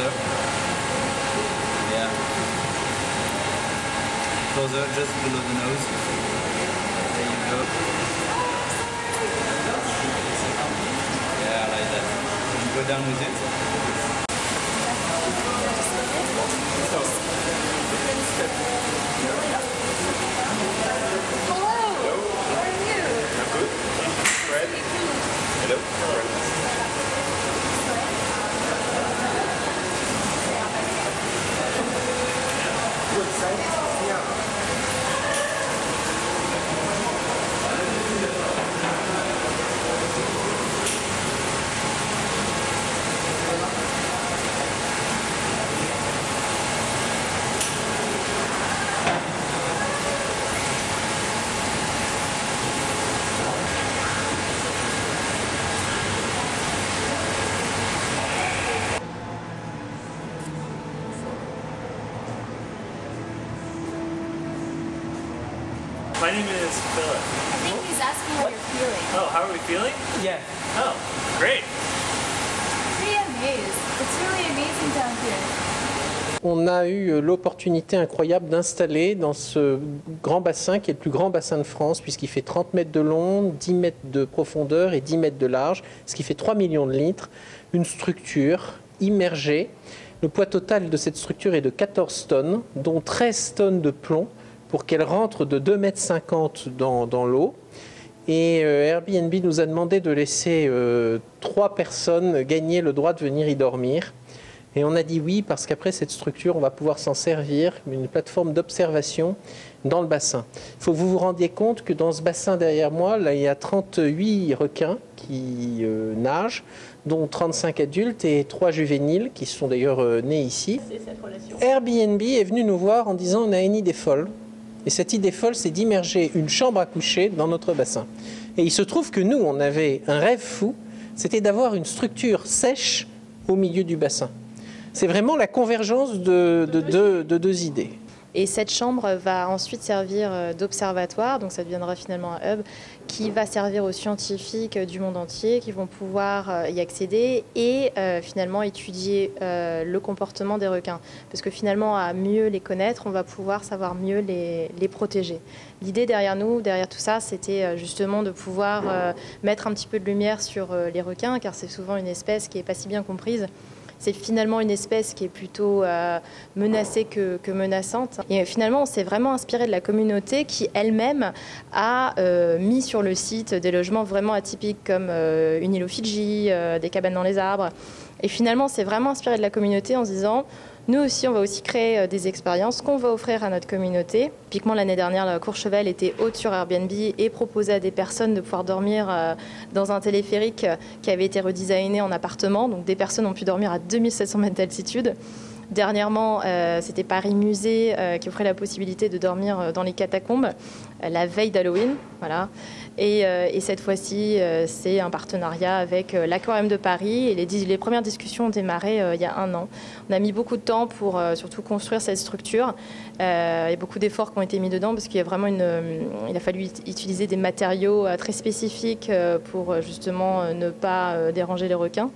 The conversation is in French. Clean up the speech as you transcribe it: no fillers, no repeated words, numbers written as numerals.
closer. Yeah. Closer, just below the nose. There you go. Yeah, like that. And go down with it. Hello. How are you? I'm good. Fred. Hello. My name is Philip. I think he's asking how you're feeling. Oh, how are we feeling? Yeah. Oh, great. Pretty amazed. It's really amazing down here. On a eu l'opportunité incroyable d'installer dans ce grand bassin, qui est le plus grand bassin de France, puisqu'il fait 30 mètres de long, 10 mètres de profondeur et 10 mètres de large, ce qui fait 3 millions de litres, une structure immergée. Le poids total de cette structure est de 14 tonnes, dont 13 tonnes de plomb, pour qu'elle rentre de 2,50 m dans l'eau. Et Airbnb nous a demandé de laisser 3 personnes gagner le droit de venir y dormir. Et on a dit oui parce qu'après cette structure, on va pouvoir s'en servir comme une plateforme d'observation dans le bassin. Il faut que vous vous rendiez compte que dans ce bassin derrière moi, là, il y a 38 requins qui nagent, dont 35 adultes et 3 juvéniles qui sont d'ailleurs nés ici. Airbnb est venu nous voir en disant on a une idée folle. Et cette idée folle, c'est d'immerger une chambre à coucher dans notre bassin. Et il se trouve que nous, on avait un rêve fou, c'était d'avoir une structure sèche au milieu du bassin. C'est vraiment la convergence de deux idées. Et cette chambre va ensuite servir d'observatoire, donc ça deviendra finalement un hub qui va servir aux scientifiques du monde entier qui vont pouvoir y accéder et finalement étudier le comportement des requins. Parce que finalement, à mieux les connaître, on va pouvoir savoir mieux les protéger. L'idée derrière nous, derrière tout ça, c'était justement de pouvoir mettre un petit peu de lumière sur les requins, car c'est souvent une espèce qui n'est pas si bien comprise. C'est finalement une espèce qui est plutôt menacée que menaçante. Et finalement, on s'est vraiment inspiré de la communauté qui elle-même a mis sur le site des logements vraiment atypiques comme une île aux Fidji, des cabanes dans les arbres. Et finalement, on s'est vraiment inspiré de la communauté en se disant nous aussi, on va aussi créer des expériences qu'on va offrir à notre communauté. Typiquement, l'année dernière, la Courchevel était haute sur Airbnb et proposait à des personnes de pouvoir dormir dans un téléphérique qui avait été redesigné en appartement. Donc, des personnes ont pu dormir à 2700 mètres d'altitude. Dernièrement, c'était Paris Musée qui offrait la possibilité de dormir dans les catacombes la veille d'Halloween. Voilà. Et cette fois-ci, c'est un partenariat avec l'Aquarium de Paris. Et les premières discussions ont démarré il y a 1 an. On a mis beaucoup de temps pour surtout construire cette structure. Il y a beaucoup d'efforts qui ont été mis dedans parce qu'il y a vraiment il a fallu utiliser des matériaux très spécifiques pour justement ne pas déranger les requins.